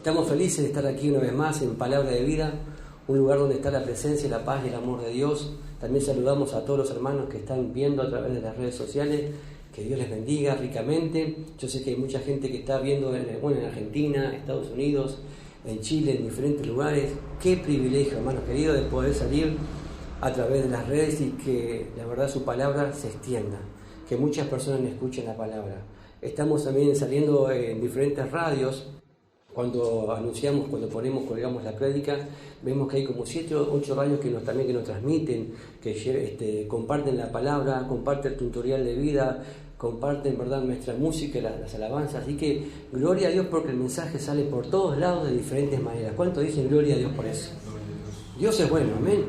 Estamos felices de estar aquí una vez más en Palabra de Vida, un lugar donde está la presencia, la paz y el amor de Dios. También saludamos a todos los hermanos que están viendo a través de las redes sociales. Que Dios les bendiga ricamente. Yo sé que hay mucha gente que está viendo en Argentina, Estados Unidos, en Chile, en diferentes lugares. Qué privilegio, hermanos queridos, de poder salir a través de las redes y que la verdad su palabra se extienda, que muchas personas escuchen la palabra. Estamos también saliendo en diferentes radios. Cuando anunciamos, colgamos la prédica, vemos que hay como 7 o 8 radios que nos transmiten, que comparten la palabra, comparten el tutorial de vida, comparten, ¿verdad?, nuestra música, las alabanzas. Así que gloria a Dios porque el mensaje sale por todos lados de diferentes maneras. ¿Cuánto dicen gloria a Dios por eso? Dios es bueno, amén.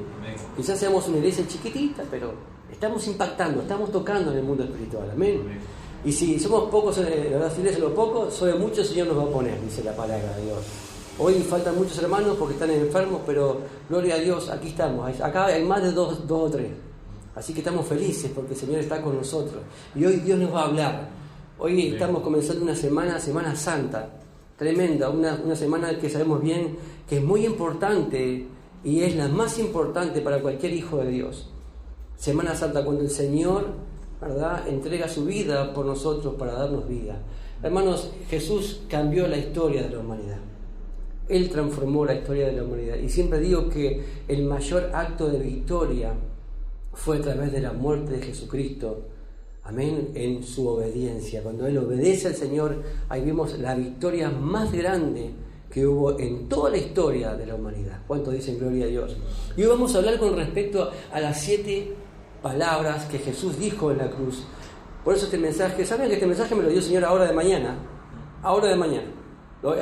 Quizás seamos una iglesia chiquitita, pero estamos impactando, estamos tocando en el mundo espiritual, amén. Y si somos pocos, la verdad, si somos pocos, sobre muchos el Señor nos va a poner, dice la palabra de Dios. Hoy faltan muchos hermanos porque están enfermos, pero gloria a Dios, aquí estamos. Acá hay más de dos o tres. Así que estamos felices porque el Señor está con nosotros. Y hoy Dios nos va a hablar. Hoy estamos comenzando una Semana Santa, tremenda, una semana que sabemos bien que es muy importante y es la más importante para cualquier hijo de Dios. Semana Santa, cuando el Señor, ¿verdad?, entrega su vida por nosotros para darnos vida. Hermanos, Jesús cambió la historia de la humanidad. Él transformó la historia de la humanidad. Y siempre digo que el mayor acto de victoria fue a través de la muerte de Jesucristo. Amén, en su obediencia. Cuando Él obedece al Señor, ahí vimos la victoria más grande que hubo en toda la historia de la humanidad. ¿Cuánto dicen gloria a Dios? Y hoy vamos a hablar con respecto a las 7 palabras que Jesús dijo en la cruz. Por eso este mensaje, ¿saben que este mensaje me lo dio el Señor ahora de mañana? Ahora de mañana.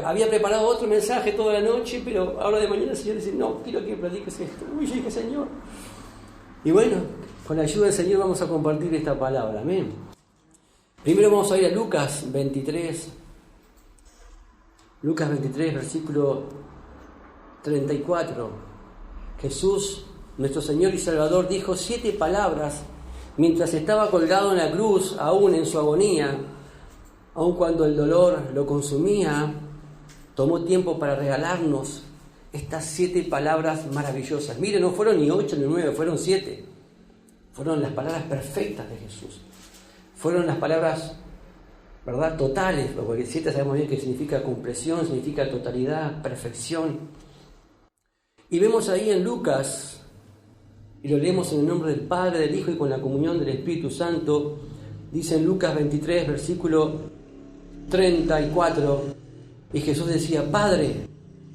Había preparado otro mensaje toda la noche, pero ahora de mañana el Señor dice, no, quiero que prediques esto. Uy, yo dije, Señor. Y bueno, con la ayuda del Señor vamos a compartir esta palabra, amén. Primero vamos a ir a Lucas 23. Lucas 23, versículo 34. Jesús, nuestro Señor y Salvador, dijo 7 palabras mientras estaba colgado en la cruz, aún en su agonía, aun cuando el dolor lo consumía. Tomó tiempo para regalarnos estas 7 palabras maravillosas. Miren, no fueron ni 8 ni 9, fueron 7. Fueron las palabras perfectas de Jesús. Fueron las palabras, ¿verdad?, totales, porque 7 sabemos bien que significa compleción, significa totalidad, perfección. Y vemos ahí en Lucas, y lo leemos en el nombre del Padre, del Hijo y con la comunión del Espíritu Santo. Dice en Lucas 23, versículo 34, y Jesús decía, Padre,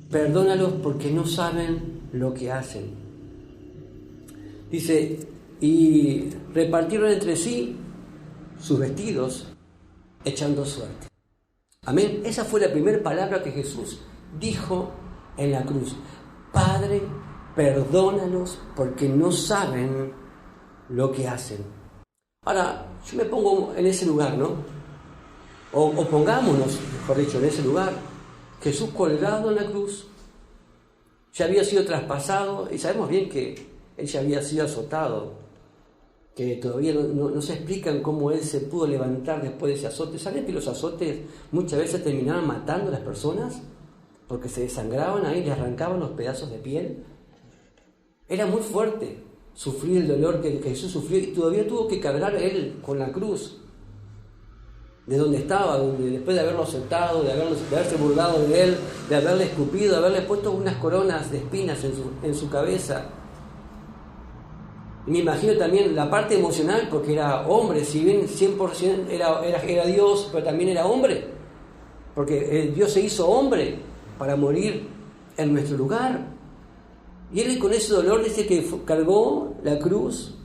perdónalos porque no saben lo que hacen. Dice, y repartieron entre sí sus vestidos, echando suerte. Amén. Esa fue la primera palabra que Jesús dijo en la cruz. Padre, perdónalos porque no saben lo que hacen. Ahora, yo me pongo en ese lugar, ¿no? O pongámonos, mejor dicho, en ese lugar. Jesús colgado en la cruz, ya había sido traspasado, y sabemos bien que Él ya había sido azotado, que todavía no se explican cómo Él se pudo levantar después de ese azote. ¿Saben que los azotes muchas veces terminaban matando a las personas? Porque se desangraban ahí, le arrancaban los pedazos de piel. Era muy fuerte sufrir el dolor que Jesús sufrió, y todavía tuvo que cargar Él con la cruz de donde estaba, donde después de haberlo azotado, de haberse burlado de Él, de haberle escupido, de haberle puesto unas coronas de espinas en su cabeza. Y me imagino también la parte emocional, porque era hombre, si bien 100% era Dios, pero también era hombre, porque Dios se hizo hombre para morir en nuestro lugar. Y Él con ese dolor dice que cargó la cruz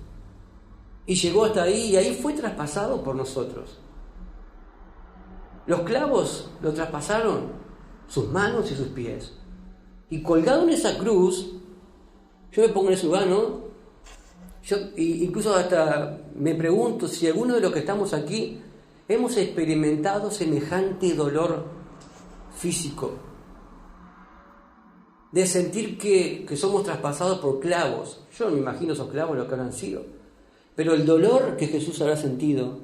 y llegó hasta ahí, y ahí fue traspasado por nosotros. Los clavos lo traspasaron, sus manos y sus pies. Y colgado en esa cruz, yo me pongo en ese lugar, ¿no? Yo incluso hasta me pregunto si alguno de los que estamos aquí hemos experimentado semejante dolor físico, de sentir que somos traspasados por clavos. Yo no me imagino esos clavos lo que habrán sido, pero el dolor que Jesús habrá sentido,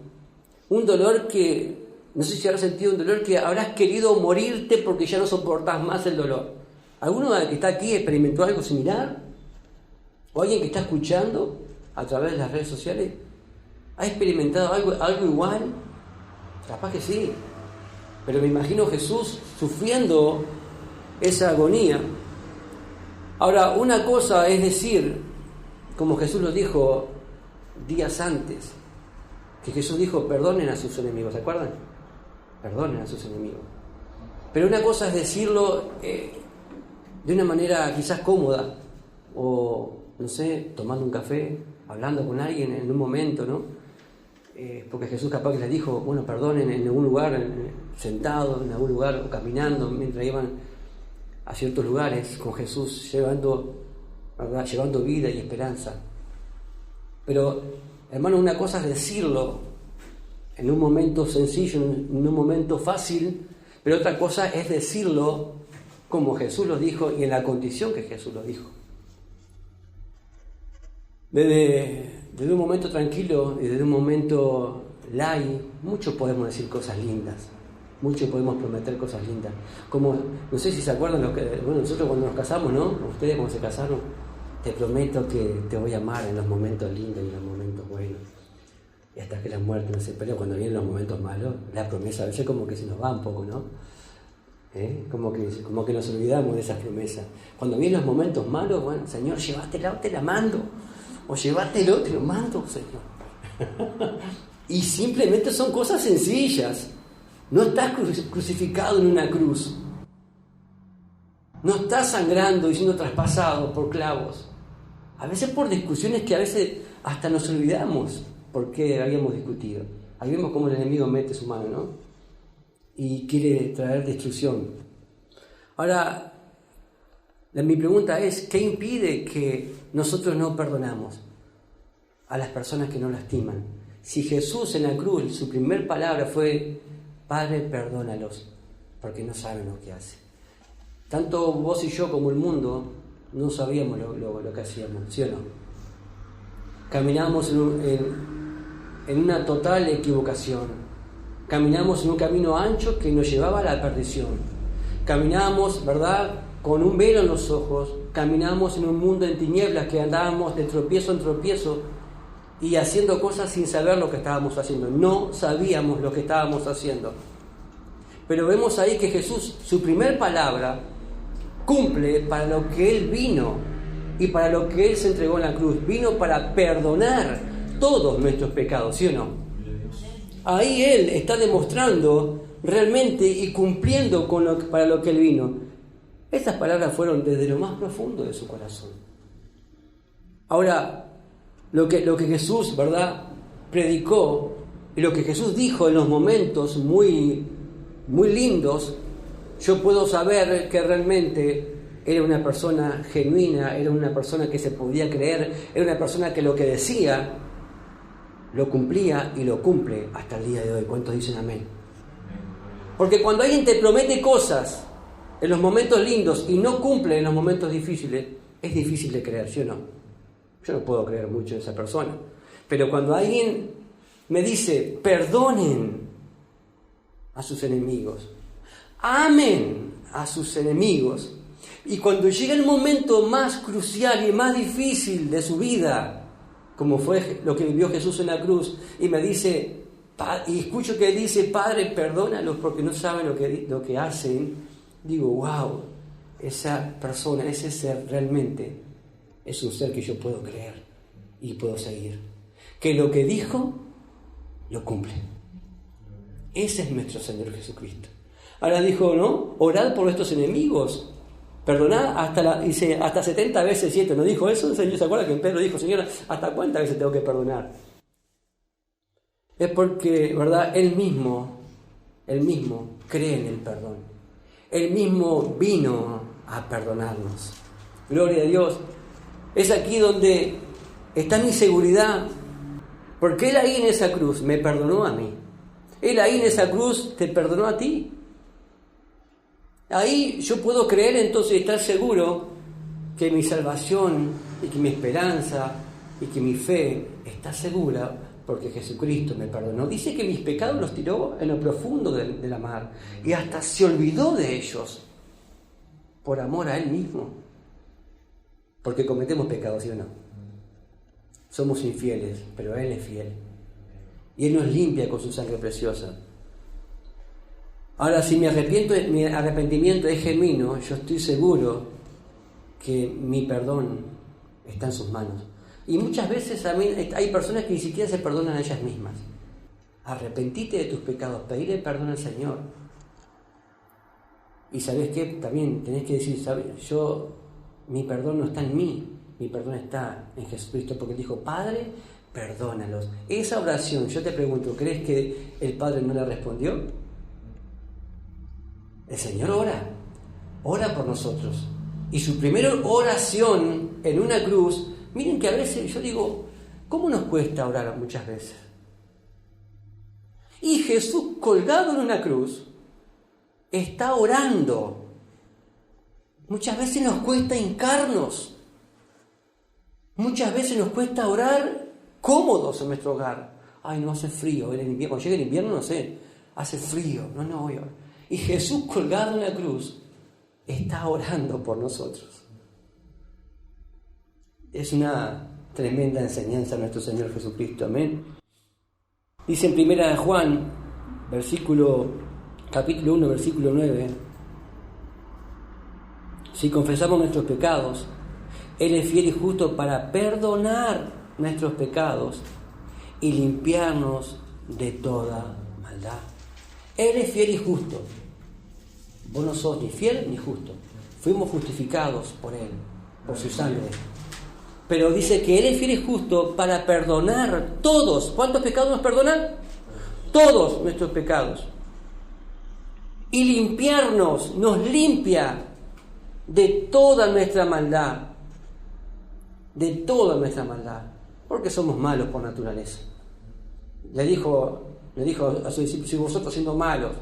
un dolor que No sé si habrás sentido un dolor que habrás querido morirte porque ya no soportás más el dolor. ¿Alguno que está aquí experimentó algo similar? ¿O alguien que está escuchando a través de las redes sociales ha experimentado algo igual? Capaz que sí. Pero me imagino Jesús sufriendo esa agonía. Ahora, una cosa es decir, como Jesús lo dijo días antes, que Jesús dijo, perdonen a sus enemigos, ¿se acuerdan? Perdonen a sus enemigos. Pero una cosa es decirlo de una manera quizás cómoda, o no sé, tomando un café, hablando con alguien en un momento, ¿no? Porque Jesús capaz que les dijo, bueno, perdonen en algún lugar, sentados en algún lugar, o caminando, mientras iban a ciertos lugares con Jesús, llevando vida y esperanza. Pero, hermano, una cosa es decirlo en un momento sencillo, en un momento fácil, pero otra cosa es decirlo como Jesús lo dijo y en la condición que Jesús lo dijo. Desde un momento tranquilo y desde un momento light, muchos podemos decir cosas lindas, muchos podemos prometer cosas lindas. Como, no sé si se acuerdan, nosotros cuando nos casamos, ¿no? Ustedes cuando se casaron, te prometo que te voy a amar en los momentos lindos y en los momentos buenos. Y hasta que la muerte nos separe, cuando vienen los momentos malos, la promesa a veces como que se nos va un poco, ¿no? Como que nos olvidamos de esas promesas. Cuando vienen los momentos malos, bueno, Señor, llévatela, te la mando. O llévatelo, te lo mando, Señor. Y simplemente son cosas sencillas. No estás crucificado en una cruz. No estás sangrando y siendo traspasado por clavos. A veces por discusiones que a veces hasta nos olvidamos por qué habíamos discutido. Ahí vemos cómo el enemigo mete su mano, ¿no? Y quiere traer destrucción. Ahora, mi pregunta es, ¿qué impide que nosotros no perdonamos a las personas que nos lastiman? Si Jesús en la cruz, su primer palabra fue, Padre, perdónalos, porque no saben lo que hacen. Tanto vos y yo como el mundo no sabíamos lo que hacíamos, ¿sí o no? Caminamos en una total equivocación. Caminamos en un camino ancho que nos llevaba a la perdición. Caminamos, ¿verdad?, con un velo en los ojos. Caminamos en un mundo en tinieblas que andábamos de tropiezo en tropiezo y haciendo cosas sin saber lo que estábamos haciendo. No sabíamos lo que estábamos haciendo. Pero vemos ahí que Jesús, su primer palabra, cumple para lo que Él vino y para lo que Él se entregó en la cruz. Vino para perdonar todos nuestros pecados, ¿sí o no? Ahí Él está demostrando realmente y cumpliendo para lo que Él vino. Estas palabras fueron desde lo más profundo de su corazón. Ahora, lo que Jesús, ¿verdad?, predicó y lo que Jesús dijo en los momentos muy, muy lindos, yo puedo saber que realmente era una persona genuina, era una persona que se podía creer, era una persona que lo que decía lo cumplía y lo cumple hasta el día de hoy. ¿Cuántos dicen amén? Porque cuando alguien te promete cosas en los momentos lindos y no cumple en los momentos difíciles, es difícil de creer, ¿sí o no? Yo no puedo creer mucho en esa persona. Pero cuando alguien me dice, perdonen a sus enemigos, amen a sus enemigos, y cuando llega el momento más crucial y más difícil de su vida, como fue lo que vivió Jesús en la cruz, y me dice, y escucho que dice, Padre, perdónalos porque no saben lo que hacen, digo, wow, esa persona, ese ser realmente es un ser que yo puedo creer y puedo seguir. Que lo que dijo, lo cumple. Ese es nuestro Señor Jesucristo. Ahora dijo, ¿no? Orad por nuestros enemigos. Perdonad hasta 70 veces 7. ¿No dijo eso? El Señor, ¿se acuerda que Pedro dijo, Señor, ¿hasta cuántas veces tengo que perdonar? Es porque, ¿verdad? Él mismo cree en el perdón. Él mismo vino a perdonarnos. Gloria a Dios. Es aquí donde está mi seguridad. Porque Él ahí en esa cruz me perdonó a mí. Él ahí en esa cruz te perdonó a ti. Ahí yo puedo creer entonces y estar seguro que mi salvación y que mi esperanza y que mi fe está segura porque Jesucristo me perdonó. Dice que mis pecados los tiró en lo profundo de la mar y hasta se olvidó de ellos por amor a Él mismo. Porque cometemos pecados, ¿sí o no? Somos infieles, pero Él es fiel. Y Él nos limpia con su sangre preciosa. Ahora, si mi arrepentimiento es genuino, yo estoy seguro que mi perdón está en sus manos. Y muchas veces hay personas que ni siquiera se perdonan a ellas mismas. Arrepentite de tus pecados, pedirle perdón al Señor. Y ¿sabes qué? También tenés que decir, mi perdón no está en mí, mi perdón está en Jesucristo, porque Él dijo, Padre, perdónalos. Esa oración, yo te pregunto, ¿crees que el Padre no la respondió? El Señor ora por nosotros. Y su primera oración en una cruz, miren que a veces yo digo, ¿cómo nos cuesta orar muchas veces? Y Jesús colgado en una cruz está orando. Muchas veces nos cuesta hincarnos. Muchas veces nos cuesta orar cómodos en nuestro hogar. Ay, no hace frío. Cuando llega el invierno, no sé, hace frío. No voy a orar. Y Jesús colgado en la cruz está orando por nosotros. Es una tremenda enseñanza de nuestro Señor Jesucristo. Amén. Dice en 1 Juan, capítulo 1, versículo 9, si confesamos nuestros pecados, Él es fiel y justo para perdonar nuestros pecados y limpiarnos de toda maldad. Él es fiel y justo. Vos no sos ni fiel ni justo. Fuimos justificados por Él, por su sangre. Pero dice que Él es fiel y justo para perdonar todos. ¿Cuántos pecados nos perdonan? Todos nuestros pecados. Y limpiarnos, nos limpia de toda nuestra maldad. De toda nuestra maldad. Porque somos malos por naturaleza. Le dijo a sus discípulos, si vosotros siendo malos,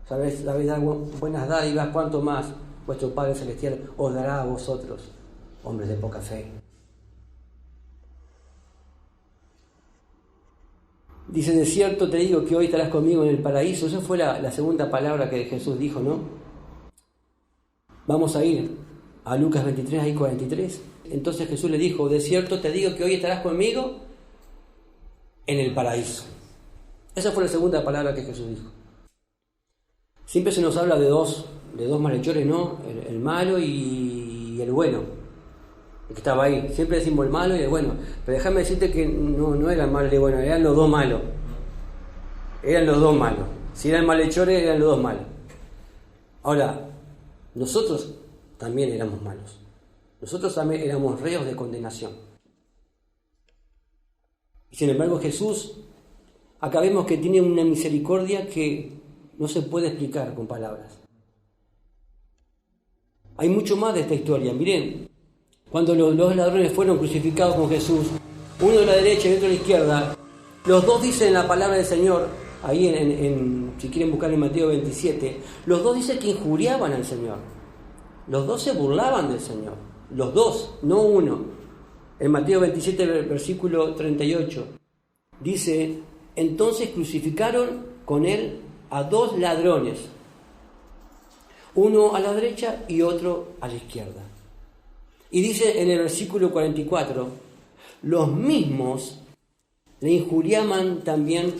sabéis dar buenas dádivas, cuánto más vuestro Padre Celestial os dará a vosotros, hombres de poca fe. Dice, de cierto te digo que hoy estarás conmigo en el paraíso. Esa fue la segunda palabra que Jesús dijo, ¿no? Vamos a ir a Lucas 23, ahí 43. Entonces Jesús le dijo, de cierto te digo que hoy estarás conmigo en el paraíso. Esa fue la segunda palabra que Jesús dijo. Siempre se nos habla de dos malhechores, ¿no? El malo y el bueno, el que estaba ahí. Siempre decimos el malo y el bueno, pero déjame decirte que no era el malo y el bueno, eran los dos malos. Eran los dos malos. Si eran malhechores, eran los dos malos. Ahora, nosotros también éramos malos. Nosotros también éramos reos de condenación. Y sin embargo Jesús, acá vemos que tiene una misericordia que no se puede explicar con palabras. Hay mucho más de esta historia. Miren, cuando los dos ladrones fueron crucificados con Jesús, uno de la derecha y otro de la izquierda, los dos dicen la palabra del Señor, ahí si quieren buscar en Mateo 27, los dos dicen que injuriaban al Señor. Los dos se burlaban del Señor. Los dos, no uno. En Mateo 27, versículo 38, dice, entonces crucificaron con Él a dos ladrones, uno a la derecha y otro a la izquierda. Y dice en el versículo 44, los mismos le injuriaban también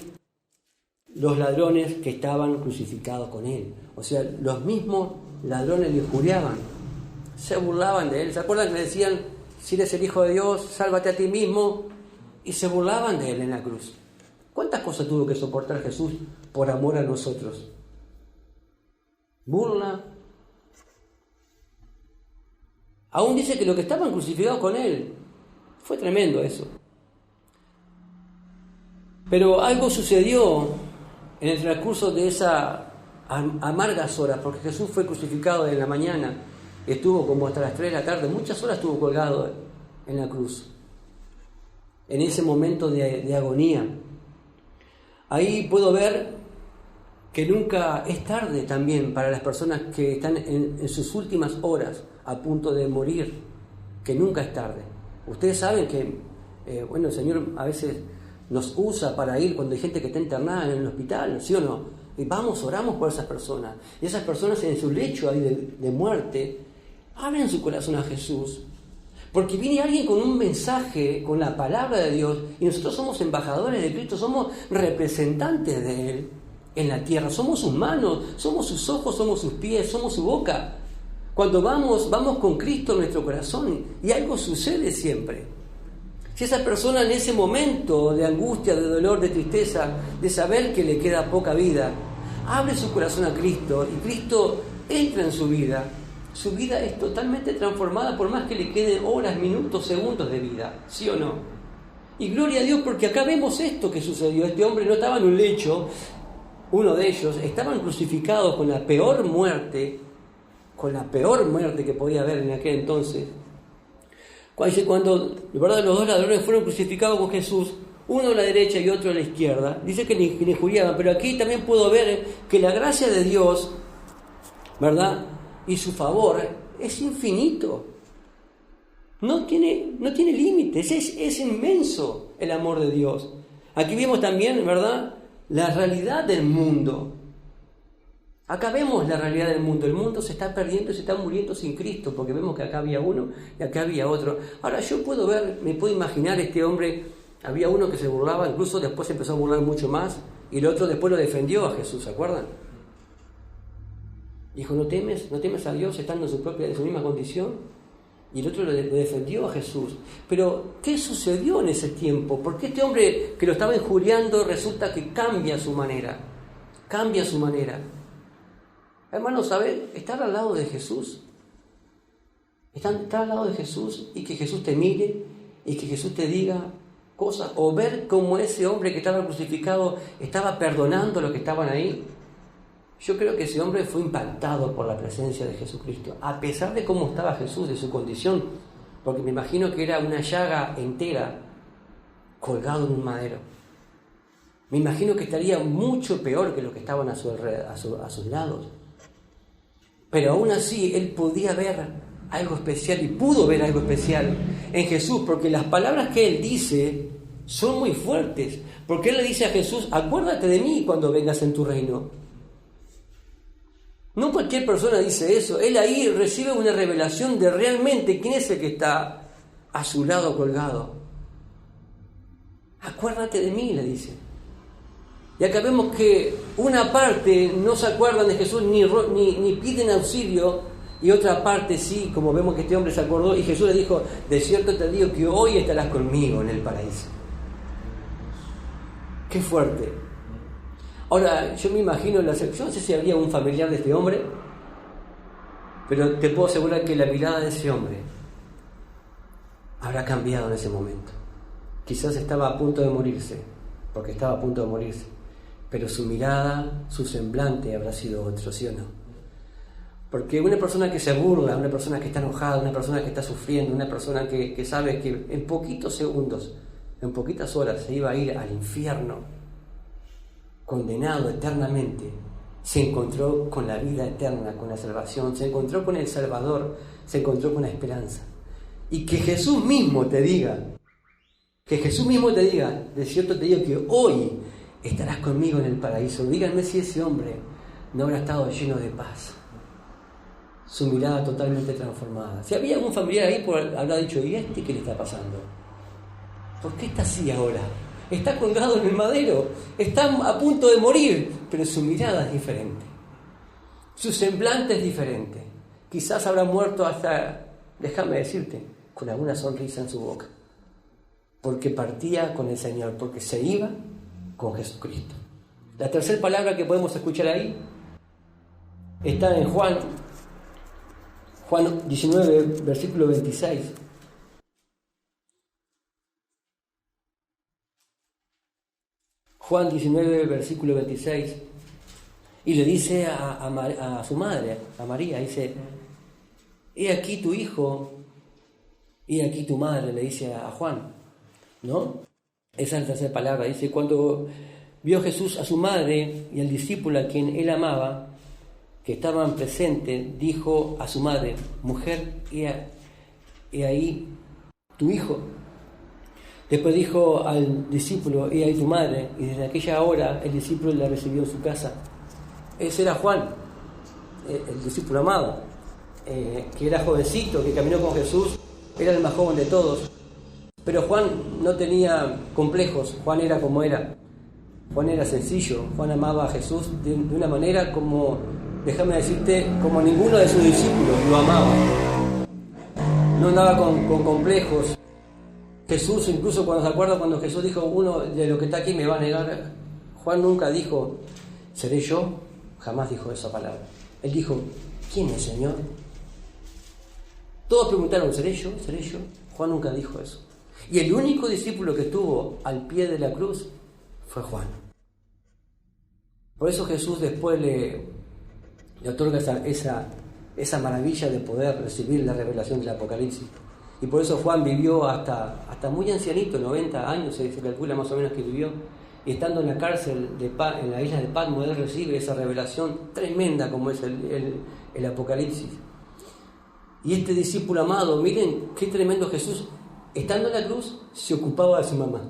los ladrones que estaban crucificados con Él. O sea, los mismos ladrones le injuriaban, se burlaban de Él. ¿Se acuerdan que le decían, si eres el Hijo de Dios, sálvate a ti mismo? Y se burlaban de Él en la cruz. ¿Cuántas cosas tuvo que soportar Jesús por amor a nosotros? Burla. Aún dice que los que estaban crucificados con Él, fue tremendo eso. Pero algo sucedió en el transcurso de esas amargas horas, porque Jesús fue crucificado en la mañana, estuvo como hasta las 3 de la tarde, muchas horas estuvo colgado en la cruz, en ese momento de agonía. Ahí puedo ver que nunca es tarde también para las personas que están en sus últimas horas a punto de morir, que nunca es tarde. Ustedes saben que, el Señor a veces nos usa para ir cuando hay gente que está internada en el hospital, ¿sí o no? Y vamos, oramos por esas personas. Y esas personas en su lecho ahí de muerte, abren su corazón a Jesús. Porque viene alguien con un mensaje, con la palabra de Dios, y nosotros somos embajadores de Cristo, somos representantes de Él en la tierra, somos sus manos, somos sus ojos, somos sus pies, somos su boca. Cuando vamos con Cristo en nuestro corazón, y algo sucede siempre. Si esa persona en ese momento de angustia, de dolor, de tristeza, de saber que le queda poca vida, abre su corazón a Cristo y Cristo entra en su vida es totalmente transformada por más que le queden horas, minutos, segundos de vida, ¿sí o no? Y gloria a Dios porque acá vemos esto que sucedió. Este hombre no estaba en un lecho, uno de ellos, estaban crucificados con la peor muerte que podía haber en aquel entonces. Cuando ¿verdad? Los dos ladrones fueron crucificados con Jesús, uno a la derecha y otro a la izquierda, dice que le injuriaban, pero aquí también puedo ver que la gracia de Dios, ¿verdad?, y su favor es infinito, no tiene límites, es inmenso el amor de Dios. Aquí vemos también, ¿verdad?, la realidad del mundo. Acá vemos la realidad del mundo. El mundo se está perdiendo y se está muriendo sin Cristo, porque vemos que acá había uno y acá había otro. Ahora yo me puedo imaginar este hombre, había uno que se burlaba, incluso después se empezó a burlar mucho más, y el otro después lo defendió a Jesús, ¿se acuerdan? Dijo, ¿no temes a Dios estando en su misma condición? Y el otro lo defendió a Jesús. Pero, ¿qué sucedió en ese tiempo? ¿Por qué este hombre que lo estaba injuriando resulta que cambia su manera? Hermanos, ¿saben? Estar al lado de Jesús, estar al lado de Jesús y que Jesús te mire y que Jesús te diga cosas, o ver cómo ese hombre que estaba crucificado estaba perdonando a los que estaban ahí. Yo creo que ese hombre fue impactado por la presencia de Jesucristo, a pesar de cómo estaba Jesús, de su condición, porque me imagino que era una llaga entera colgado en un madero. Me imagino que estaría mucho peor que los que estaban a sus lados. Pero aún así, él podía ver algo especial y pudo ver algo especial en Jesús, porque las palabras que él dice son muy fuertes. Porque él le dice a Jesús, acuérdate de mí cuando vengas en tu reino. No cualquier persona dice eso. Él ahí recibe una revelación de realmente quién es el que está a su lado colgado. Acuérdate de mí, le dice. Y acá vemos que una parte no se acuerdan de Jesús ni piden auxilio, y otra parte sí, como vemos que este hombre se acordó, y Jesús le dijo, de cierto te digo que hoy estarás conmigo en el paraíso. Qué fuerte. Ahora, yo me imagino, yo no sé si habría un familiar de este hombre, pero te puedo asegurar que la mirada de ese hombre habrá cambiado en ese momento. Quizás estaba a punto de morirse, pero su mirada, su semblante habrá sido otro, ¿sí o no? Porque una persona que se burla, una persona que está enojada, una persona que está sufriendo, una persona que sabe que en poquitos segundos, en poquitas horas se iba a ir al infierno, condenado eternamente, se encontró con la vida eterna, con la salvación, se encontró con el Salvador, se encontró con la esperanza. Y que Jesús mismo te diga, de cierto te digo que hoy estarás conmigo en el paraíso. Díganme si ese hombre no habrá estado lleno de paz, su mirada totalmente transformada. Si había algún familiar ahí, habrá dicho, ¿y este qué le está pasando? ¿Por qué está así ahora? Está colgado en el madero, está a punto de morir, pero su mirada es diferente, su semblante es diferente. Quizás habrá muerto hasta, déjame decirte, con alguna sonrisa en su boca, porque partía con el Señor, porque se iba con Jesucristo. La tercera palabra que podemos escuchar ahí está en Juan 19, versículo 26. Juan 19, versículo 26, y le dice a su madre, a María, dice, he aquí tu hijo, he aquí tu madre, le dice a Juan, ¿no? Esa es la tercera palabra, dice, cuando vio Jesús a su madre y al discípulo a quien él amaba, que estaban presentes, dijo a su madre, mujer, he ahí tu hijo. Después dijo al discípulo, y ahí tu madre, y desde aquella hora el discípulo la recibió en su casa. Ese era Juan, el discípulo amado, que era jovencito, que caminó con Jesús, era el más joven de todos. Pero Juan no tenía complejos, Juan era como era. Juan era sencillo, Juan amaba a Jesús de una manera como, déjame decirte, como ninguno de sus discípulos lo amaba. No andaba con complejos. Jesús, incluso cuando se acuerda cuando Jesús dijo, uno de los que está aquí me va a negar, Juan nunca dijo, ¿seré yo? Jamás dijo esa palabra. Él dijo, ¿quién es, Señor? Todos preguntaron, ¿seré yo? ¿Seré yo? Juan nunca dijo eso. Y el único discípulo que estuvo al pie de la cruz fue Juan. Por eso Jesús después le otorga esa maravilla de poder recibir la revelación del Apocalipsis. Y por eso Juan vivió hasta muy ancianito, 90 años se calcula más o menos que vivió. Y estando en la cárcel, en la isla de Patmos, él recibe esa revelación tremenda como es el Apocalipsis. Y este discípulo amado, miren qué tremendo Jesús, estando en la cruz, se ocupaba de su mamá.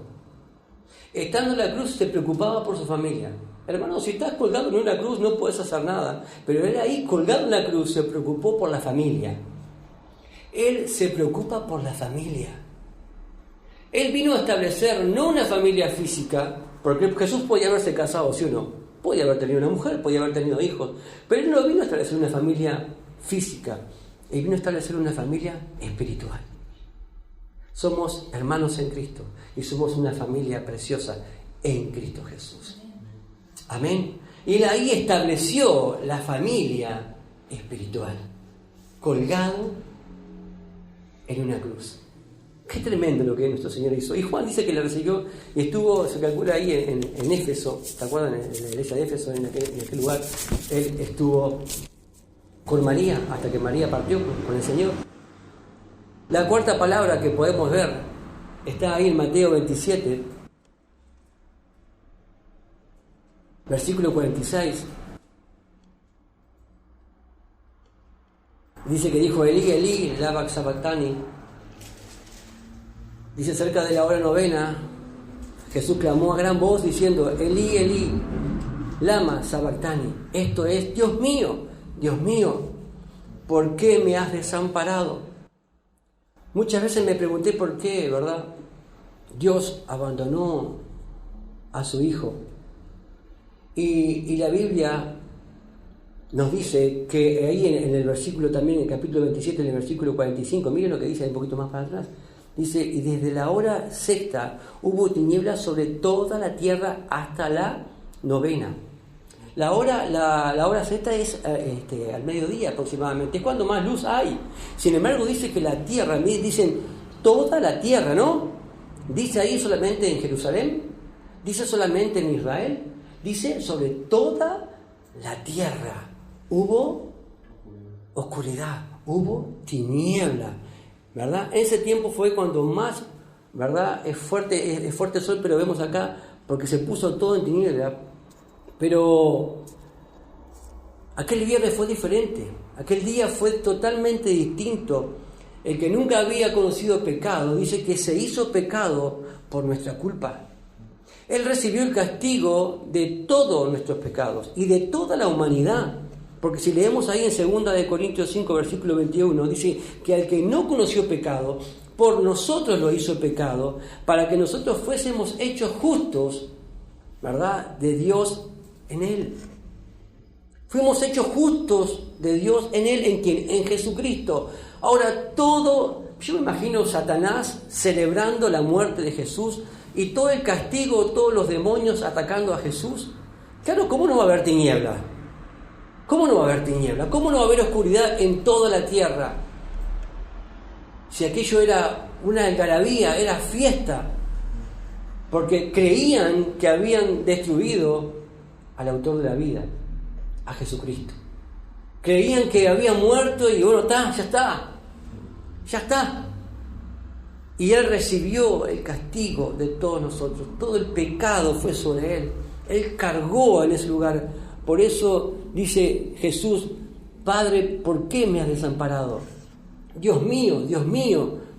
Estando en la cruz, se preocupaba por su familia. Hermano, si estás colgado en una cruz, no puedes hacer nada. Pero él ahí, colgado en la cruz, se preocupó por la familia. Él se preocupa por la familia. Él vino a establecer no una familia física, porque Jesús podía haberse casado, ¿sí o no? Podía haber tenido una mujer, podía haber tenido hijos, pero él no vino a establecer una familia física, él vino a establecer una familia espiritual. Somos hermanos en Cristo y somos una familia preciosa en Cristo Jesús. Amén. Y él ahí estableció la familia espiritual, colgado en una cruz. Qué tremendo lo que nuestro Señor hizo. Y Juan dice que le recibió y estuvo, se calcula ahí en Éfeso, ¿te acuerdan? En la iglesia de Éfeso, en aquel lugar, él estuvo con María hasta que María partió con el Señor. La cuarta palabra que podemos ver está ahí en Mateo 27, versículo 46. Dice que dijo Elí, Elí, lama sabactani. Dice cerca de la hora novena, Jesús clamó a gran voz diciendo, Elí, Elí, lama sabactani. Esto es, Dios mío, ¿por qué me has desamparado? Muchas veces me pregunté por qué, ¿verdad? Dios abandonó a su Hijo. Y la Biblia nos dice que ahí en el versículo también, en el capítulo 27, en el versículo 45, miren lo que dice un poquito más para atrás. Dice, y desde la hora sexta hubo tinieblas sobre toda la tierra hasta la novena. La hora sexta es al mediodía aproximadamente, es cuando más luz hay. Sin embargo, dice que la tierra, dicen toda la tierra, ¿no? Dice ahí solamente en Jerusalén, dice solamente en Israel, dice sobre toda la tierra. Hubo oscuridad, hubo tiniebla, ¿verdad? En ese tiempo fue cuando más, ¿verdad? Es fuerte el sol, pero vemos acá, porque se puso todo en tiniebla. Pero aquel viernes fue diferente, aquel día fue totalmente distinto. El que nunca había conocido pecado, dice que se hizo pecado por nuestra culpa. Él recibió el castigo de todos nuestros pecados y de toda la humanidad. Porque si leemos ahí en 2 de Corintios 5, versículo 21, dice que al que no conoció pecado, por nosotros lo hizo pecado, para que nosotros fuésemos hechos justos, ¿verdad?, de Dios en Él. Fuimos hechos justos de Dios en Él, ¿en quién? En Jesucristo. Ahora yo me imagino Satanás celebrando la muerte de Jesús y todo el castigo, todos los demonios atacando a Jesús. Claro, ¿cómo no va a haber tiniebla? ¿Cómo no va a haber tiniebla? ¿Cómo no va a haber oscuridad en toda la tierra? Si aquello era una algarabía, era fiesta, porque creían que habían destruido al autor de la vida, a Jesucristo. Creían que había muerto y bueno, ya está. Y Él recibió el castigo de todos nosotros, todo el pecado fue sobre Él. Él cargó en ese lugar. Por eso dice Jesús, Padre, ¿por qué me has desamparado? Dios mío,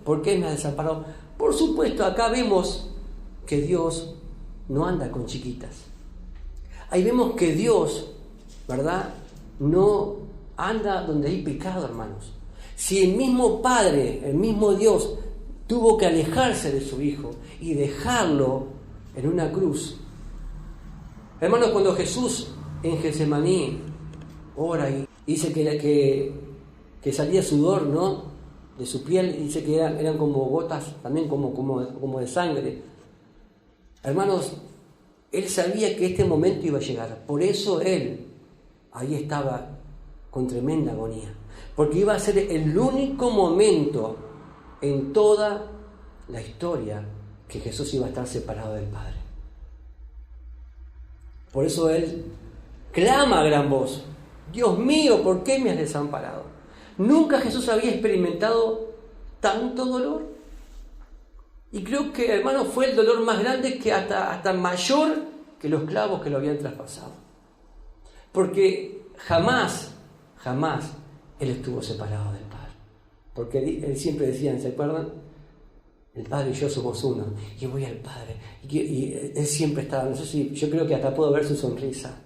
¿por qué me has desamparado? Por supuesto, acá vemos que Dios no anda con chiquitas. Ahí vemos que Dios, ¿verdad?, no anda donde hay pecado, hermanos. Si el mismo Padre, el mismo Dios, tuvo que alejarse de su Hijo y dejarlo en una cruz. Hermanos, cuando Jesús en Getsemaní ora y dice que salía sudor, ¿no?, de su piel, dice que eran como gotas, también como de sangre. Hermanos, Él sabía que este momento iba a llegar. Por eso Él ahí estaba con tremenda agonía. Porque iba a ser el único momento en toda la historia que Jesús iba a estar separado del Padre. Por eso Él clama a gran voz: Dios mío, ¿por qué me has desamparado? Nunca Jesús había experimentado tanto dolor. Y creo que, hermano, fue el dolor más grande, que hasta mayor que los clavos que lo habían traspasado. Porque jamás Él estuvo separado del Padre. Porque Él siempre decía, ¿se acuerdan? El Padre y yo somos uno. Y voy al Padre. Y Él siempre estaba, no sé si, yo creo que hasta puedo ver su sonrisa.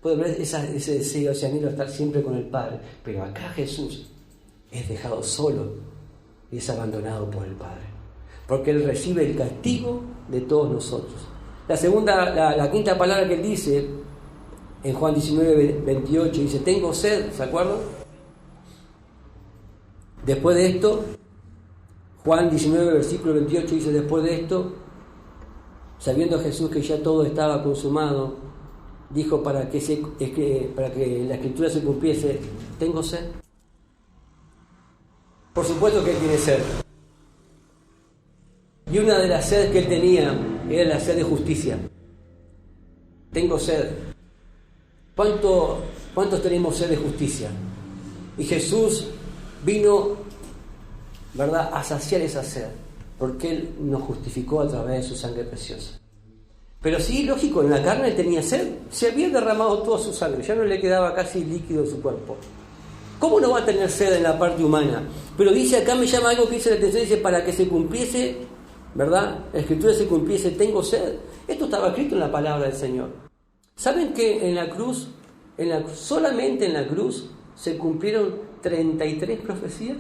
Puedo ver ese deseo, ese anhelo de estar siempre con el Padre. Pero acá Jesús es dejado solo y es abandonado por el Padre. Porque Él recibe el castigo de todos nosotros. La quinta palabra que Él dice en Juan 19, 28, dice: tengo sed, ¿se acuerdan? Después de esto, Juan 19, versículo 28 dice: después de esto, sabiendo Jesús que ya todo estaba consumado, dijo, para que la escritura se cumpliese: tengo sed. Por supuesto que Él tiene sed. Y una de las sedes que Él tenía era la sed de justicia. Tengo sed. ¿Cuántos tenemos sed de justicia? Y Jesús vino, ¿verdad?, a saciar esa sed, porque Él nos justificó a través de su sangre preciosa. Pero sí, lógico, en la carne Él tenía sed. Se había derramado toda su sangre, ya no le quedaba casi líquido en su cuerpo. ¿Cómo no va a tener sed en la parte humana? Pero dice acá, me llama algo que dice la atención, dice: para que se cumpliese, ¿verdad?, la escritura se cumpliese, tengo sed. Esto estaba escrito en la palabra del Señor. ¿Saben que en la cruz, solamente en la cruz, se cumplieron 33 profecías?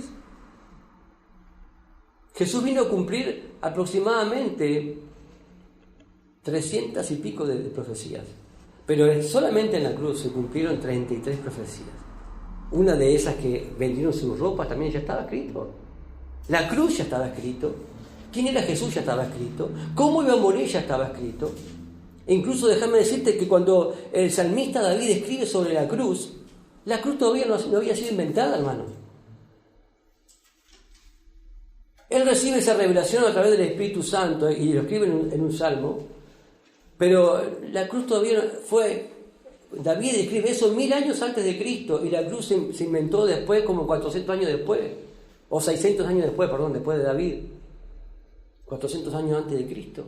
Jesús vino a cumplir aproximadamente 300 y pico de profecías. Pero solamente en la cruz se cumplieron 33 profecías. Una de esas, que vendieron sus ropas, también ya estaba escrito. La cruz ya estaba escrito. ¿Quién era Jesús? Ya estaba escrito. ¿Cómo iba a morir? Ya estaba escrito. E incluso déjame decirte que cuando el salmista David escribe sobre la cruz todavía no había sido inventada, hermano. Él recibe esa revelación a través del Espíritu Santo y lo escribe en un salmo, pero la cruz todavía fue... David escribe eso 1000 años antes de Cristo, y la cruz se inventó después, como 400 años después, o 600 años después, después de David, 400 años antes de Cristo.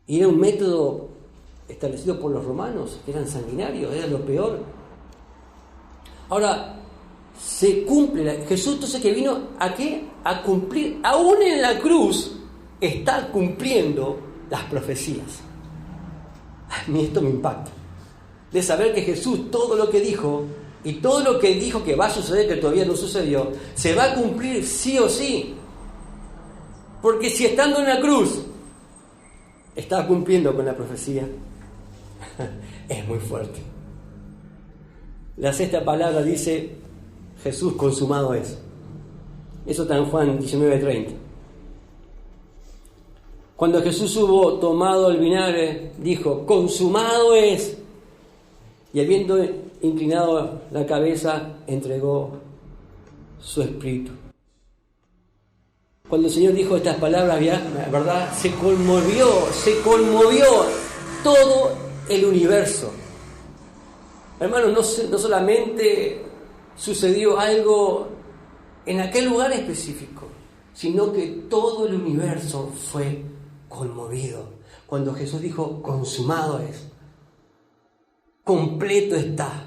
Y era un método establecido por los romanos, que eran sanguinarios, era lo peor. Ahora, se cumple, Jesús entonces, que vino ¿a qué? A cumplir, aún en la cruz, está cumpliendo las profecías. A mí esto me impacta. De saber que Jesús, todo lo que dijo, y todo lo que dijo que va a suceder, que todavía no sucedió, se va a cumplir sí o sí. Porque si estando en la cruz está cumpliendo con la profecía, es muy fuerte. La sexta palabra dice: Jesús, consumado es. Eso está en Juan 19:30. Cuando Jesús hubo tomado el vinagre, dijo: consumado es. Y habiendo inclinado la cabeza, entregó su espíritu. Cuando el Señor dijo estas palabras, ¿verdad?, se conmovió todo el universo. Hermanos, no solamente sucedió algo en aquel lugar específico, sino que todo el universo fue conmovido cuando Jesús dijo: consumado es, completo está,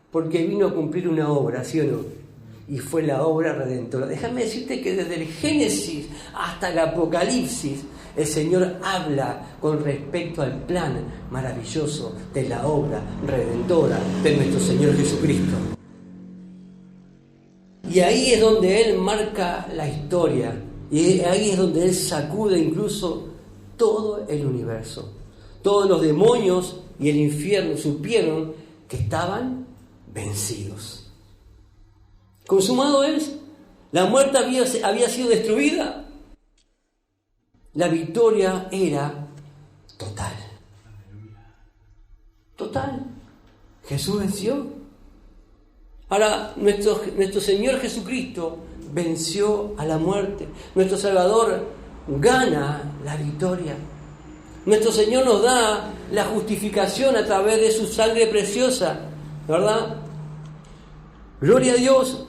porque vino a cumplir una obra, ¿sí o no? y fue la obra redentora. Déjame decirte que desde el Génesis hasta el Apocalipsis, el Señor habla con respecto al plan maravilloso de la obra redentora de nuestro Señor Jesucristo. Y ahí es donde Él marca la historia, y ahí es donde Él sacude incluso todo el universo. Todos los demonios y el infierno supieron que estaban vencidos. Consumado es, la muerte había sido destruida, la victoria era total. Total. Jesús venció. Ahora, nuestro Señor Jesucristo venció a la muerte. Nuestro Salvador gana la victoria. Nuestro Señor nos da la justificación a través de su sangre preciosa, ¿verdad? Gloria a Dios.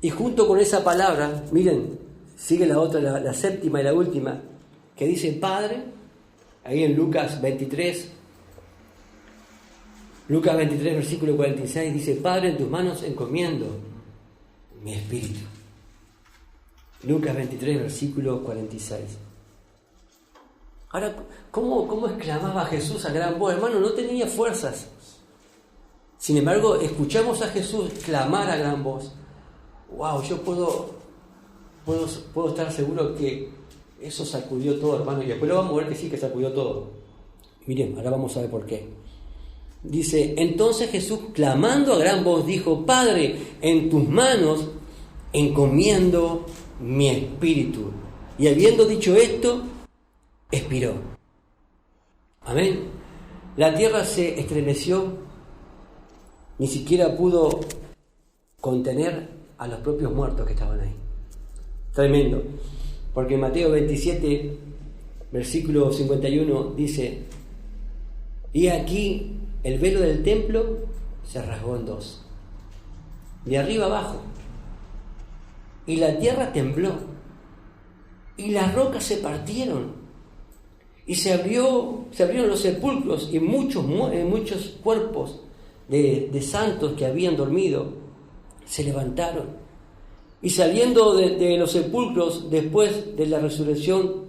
Y junto con esa palabra, miren, sigue la otra, la séptima y la última, que dice Padre, ahí en Lucas 23, versículo 46, dice, Padre, en tus manos encomiendo mi espíritu. Lucas 23, versículo 46. Ahora, ¿cómo exclamaba Jesús a gran voz? Hermano, no tenía fuerzas. Sin embargo, escuchamos a Jesús clamar a gran voz. Wow, yo puedo estar seguro que eso sacudió todo, hermano, y después lo vamos a ver que sí que sacudió todo. Miren, ahora vamos a ver por qué. Dice, entonces Jesús, clamando a gran voz, dijo, Padre, en tus manos encomiendo mi espíritu. Y habiendo dicho esto, expiró. Amén. La tierra se estremeció, ni siquiera pudo contener a los propios muertos que estaban ahí. Tremendo. Porque en Mateo 27, versículo 51, dice, y aquí el velo del templo se rasgó en dos, de arriba abajo, y la tierra tembló, y las rocas se partieron, y se abrieron los sepulcros, y muchos cuerpos de santos que habían dormido se levantaron, y saliendo de los sepulcros después de la resurrección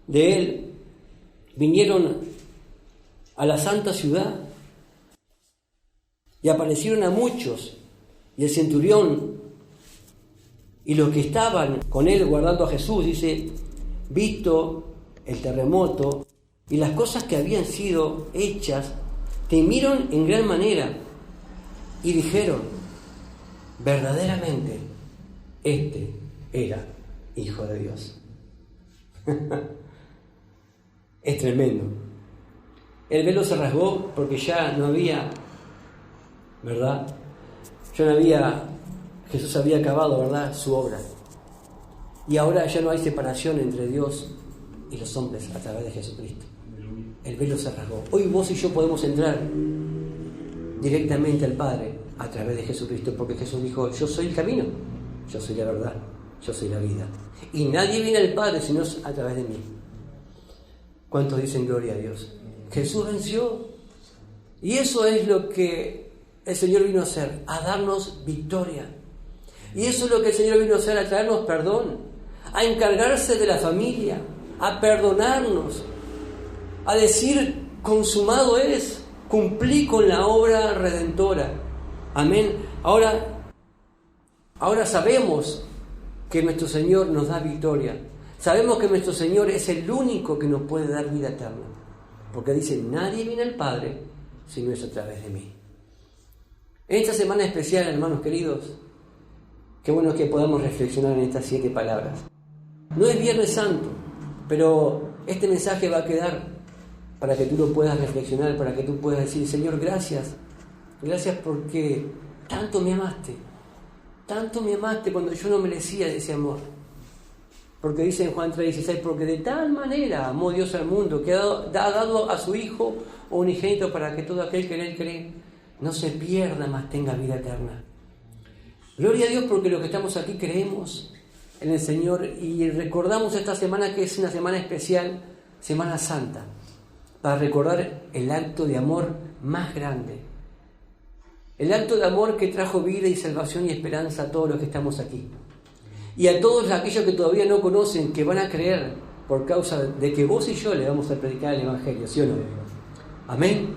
de Él, vinieron a la santa ciudad y aparecieron a muchos, y el centurión y los que estaban con él guardando a Jesús, dice, visto el terremoto y las cosas que habían sido hechas, temieron en gran manera y dijeron, verdaderamente este era Hijo de Dios. Es tremendo. El velo se rasgó porque ya no había, ¿verdad? Jesús había acabado, ¿verdad?, su obra. Y ahora ya no hay separación entre Dios y los hombres a través de Jesucristo. El velo se rasgó. Hoy vos y yo podemos entrar directamente al Padre a través de Jesucristo, porque Jesús dijo, yo soy el camino, yo soy la verdad, yo soy la vida. Y nadie viene al Padre sino a través de mí. ¿Cuántos dicen gloria a Dios? Jesús venció. Y eso es lo que el Señor vino a hacer, a darnos victoria. Y eso es lo que el Señor vino a hacer, a traernos perdón, a encargarse de la familia, a perdonarnos, a decir, consumado es, cumplí con la obra redentora. Amén. Ahora sabemos que nuestro Señor nos da victoria. Sabemos que nuestro Señor es el único que nos puede dar vida eterna. Porque dice, nadie viene al Padre si no es a través de mí. En esta semana especial, hermanos queridos, qué bueno que podamos reflexionar en estas 7 palabras. No es Viernes Santo, pero este mensaje va a quedar para que tú lo puedas reflexionar, para que tú puedas decir, Señor, gracias. Gracias porque tanto me amaste cuando yo no merecía ese amor. Porque dice en Juan 3:16, porque de tal manera amó Dios al mundo que ha dado a su Hijo unigénito para que todo aquel que en Él cree no se pierda, mas tenga vida eterna. Gloria a Dios porque los que estamos aquí creemos en el Señor y recordamos esta semana que es una semana especial, Semana Santa, para recordar el acto de amor más grande El acto de amor que trajo vida y salvación y esperanza a todos los que estamos aquí. Y a todos aquellos que todavía no conocen, que van a creer por causa de que vos y yo le vamos a predicar el Evangelio, ¿sí o no? Amén.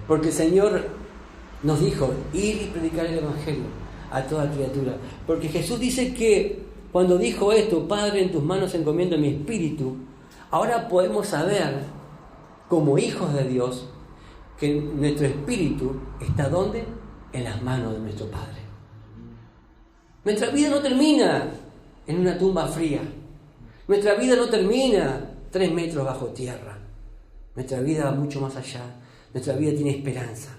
Porque el Señor nos dijo, ir y predicar el Evangelio a toda criatura. Porque Jesús dice que cuando dijo esto, Padre, en tus manos encomiendo mi espíritu, ahora podemos saber, como hijos de Dios, que nuestro espíritu está ¿dónde? En las manos de nuestro Padre. Nuestra vida no termina en una tumba fría. Nuestra vida no termina 3 metros bajo tierra. Nuestra vida va mucho más allá. Nuestra vida tiene esperanza.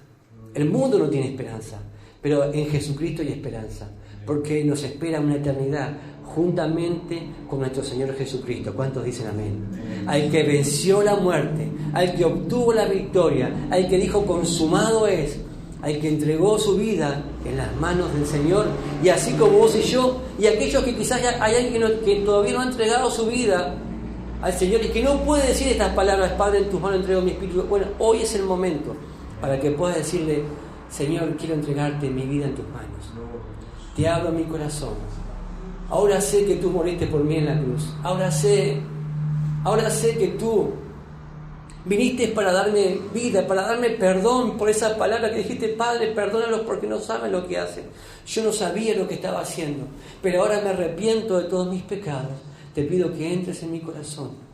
El mundo no tiene esperanza, pero en Jesucristo hay esperanza, porque nos espera una eternidad juntamente con nuestro Señor Jesucristo. ¿Cuántos dicen amén? Al que venció la muerte, al que obtuvo la victoria, al que dijo consumado es, al que entregó su vida en las manos del Señor, y así como vos y yo, y aquellos que quizás hay alguien que todavía no ha entregado su vida al Señor y que no puede decir estas palabras, Padre, en tus manos entrego mi espíritu. Bueno, hoy es el momento para que puedas decirle, Señor, quiero entregarte mi vida en tus manos. Te abro mi corazón. Ahora sé que tú moriste por mí en la cruz. Ahora sé que tú viniste para darme vida, para darme perdón por esa palabra que dijiste, Padre, perdónalos porque no saben lo que hacen. Yo no sabía lo que estaba haciendo, pero ahora me arrepiento de todos mis pecados. Te pido que entres en mi corazón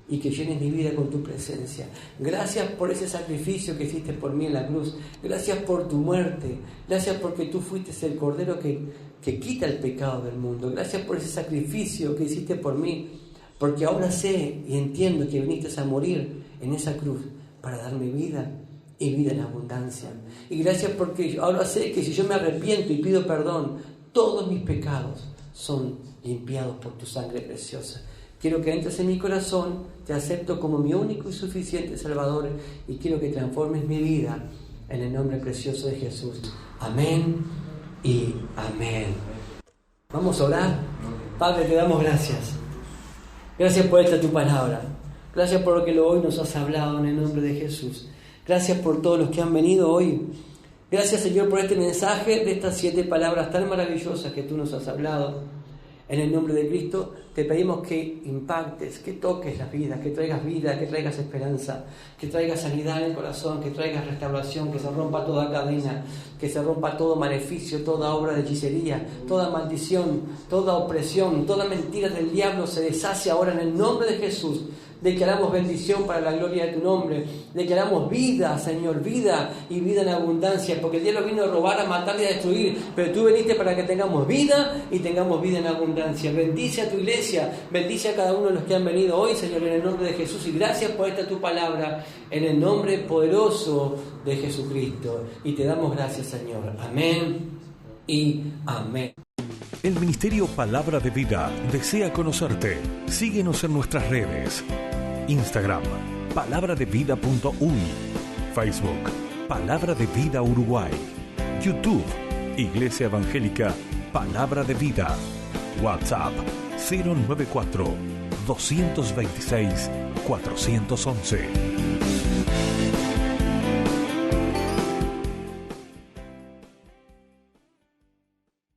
y que llenes mi vida con tu presencia. Gracias por ese sacrificio que hiciste por mí en la cruz. Gracias por tu muerte. Gracias porque tú fuiste el Cordero que quita el pecado del mundo. Gracias por ese sacrificio que hiciste por mí, porque ahora sé y entiendo que viniste a morir en esa cruz para darme vida y vida en abundancia. Y gracias porque ahora sé que si yo me arrepiento y pido perdón, todos mis pecados son limpiados por tu sangre preciosa. Quiero que entres en mi corazón, te acepto como mi único y suficiente Salvador y quiero que transformes mi vida en el nombre precioso de Jesús. Amén y amén. Vamos a orar. Padre, te damos gracias. Gracias por esta tu palabra. Gracias por lo que hoy nos has hablado en el nombre de Jesús. Gracias por todos los que han venido hoy. Gracias, Señor, por este mensaje de estas 7 palabras tan maravillosas que tú nos has hablado. En el nombre de Cristo te pedimos que impactes, que toques las vidas, que traigas esperanza, que traigas sanidad en el corazón, que traigas restauración, que se rompa toda cadena, que se rompa todo maleficio, toda obra de hechicería, toda maldición, toda opresión, toda mentira del diablo se deshace ahora en el nombre de Jesús. Declaramos bendición para la gloria de tu nombre. Declaramos vida, Señor, vida y vida en abundancia, porque el diablo vino a robar, a matar y a destruir, pero tú viniste para que tengamos vida y tengamos vida en abundancia. Bendice a tu iglesia, bendice a cada uno de los que han venido hoy, Señor, en el nombre de Jesús, y gracias por esta tu palabra, en el nombre poderoso de Jesucristo. Y te damos gracias, Señor. Amén y amén. El Ministerio Palabra de Vida desea conocerte. Síguenos en nuestras redes. Instagram, palabraDeVida.uy. Facebook, Palabra de Vida Uruguay. YouTube, Iglesia Evangélica Palabra de Vida. WhatsApp, 094 226 411.